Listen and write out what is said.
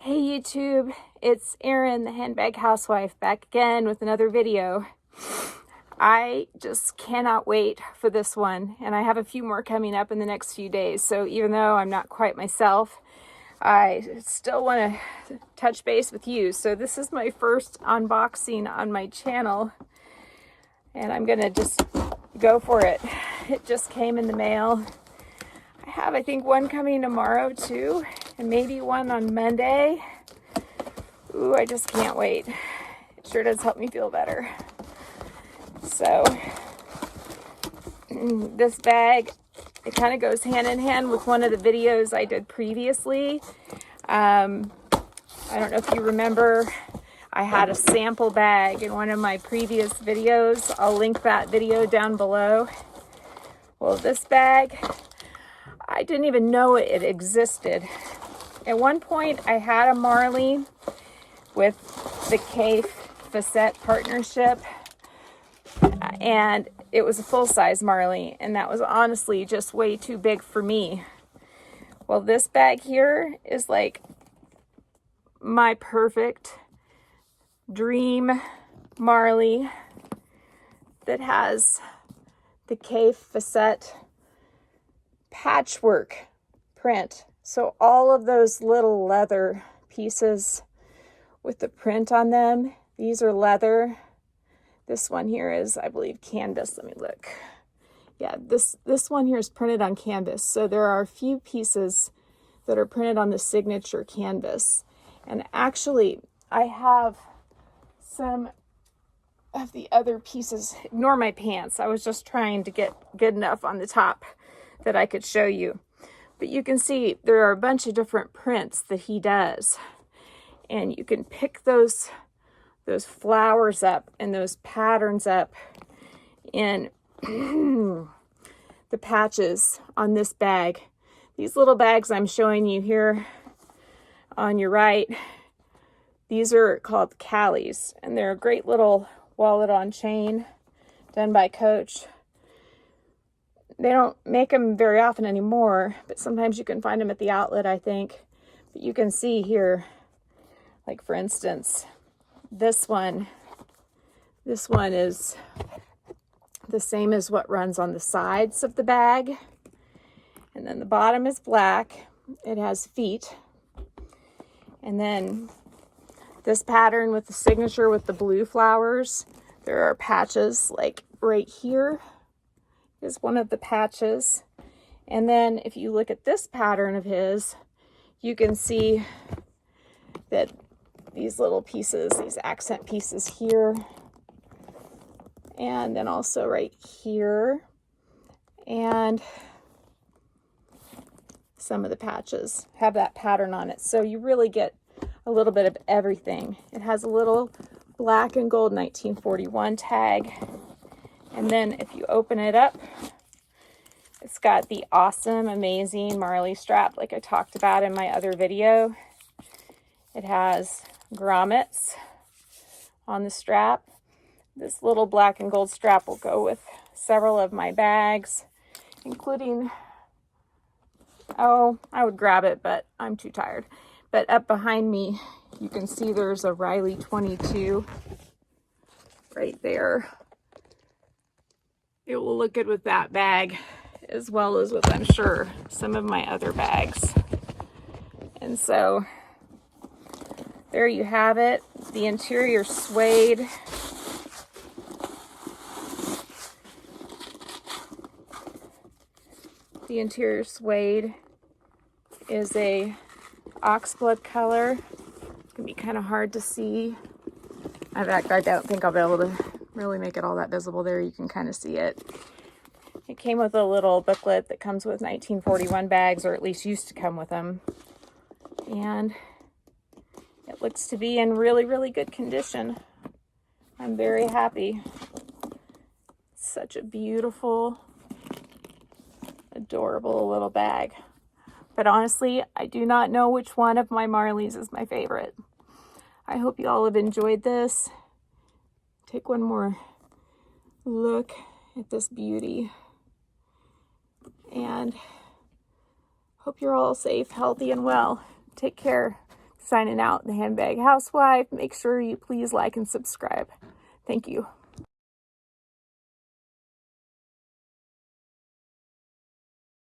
Hey YouTube, it's Erin, the handbag housewife, back again with another video. I just cannot wait for this one, and I have a few more coming up in the next few days. So even though I'm not quite myself, I still want to touch base with you. So this is my first unboxing on my channel, and I'm gonna just go for it. It just came in the mail. I have, I think, one coming tomorrow too, and maybe one on Monday. Ooh, I just can't wait. It sure does help me feel better. So, this bag, it kind of goes hand in hand with one of the videos I did previously. I don't know if you remember, I had a sample bag in one of my previous videos. I'll link that video down below. Well, this bag, I didn't even know it existed. At one point, I had a Marley with the K Facette partnership, and it was a full-size Marley, and that was honestly just way too big for me. Well, this bag here is like my perfect dream Marley that has the K Facette patchwork print. So all of those little leather pieces with the print on them, these are leather. This one here is, I believe, canvas. Let me look. Yeah, this one here is printed on canvas. So there are a few pieces that are printed on the signature canvas. And actually, I have some of the other pieces. Ignore my pants. I was just trying to get good enough on the top that I could show you. But you can see there are a bunch of different prints that he does. And you can pick those flowers up and those patterns up in the patches on this bag. These little bags I'm showing you here on your right, these are called Callies, and they're a great little wallet on chain done by Coach. They don't make them very often anymore, but sometimes you can find them at the outlet, I think. But you can see here, like for instance, this one is the same as what runs on the sides of the bag. And then the bottom is black. It has feet. And then this pattern with the signature with the blue flowers, there are patches like right here is one of the patches. And then if you look at this pattern of his, you can see that these little pieces, these accent pieces here, and then also right here, and some of the patches have that pattern on it. So you really get a little bit of everything. It has a little black and gold 1941 tag. And then if you open it up, it's got the awesome, amazing Marley strap like I talked about in my other video. It has grommets on the strap. This little black and gold strap will go with several of my bags, including, oh, I would grab it, but I'm too tired. But up behind me, you can see there's a Riley 22 right there. It will look good with that bag, as well as with, I'm sure, some of my other bags. And so there you have it. The interior suede. The interior suede is a oxblood color. It's gonna be kind of hard to see. In fact, I don't think I'll be able to really make it all that visible there. You can kind of see it. It came with a little booklet that comes with 1941 bags, or at least used to come with them. And it looks to be in really, really good condition. I'm very happy. Such a beautiful, adorable little bag. But honestly, I do not know which one of my Marleys is my favorite. I hope you all have enjoyed this. Take one more look at this beauty. And hope you're all safe, healthy, and well. Take care. Signing out, the Handbag Housewife. Make sure you please like and subscribe. Thank you.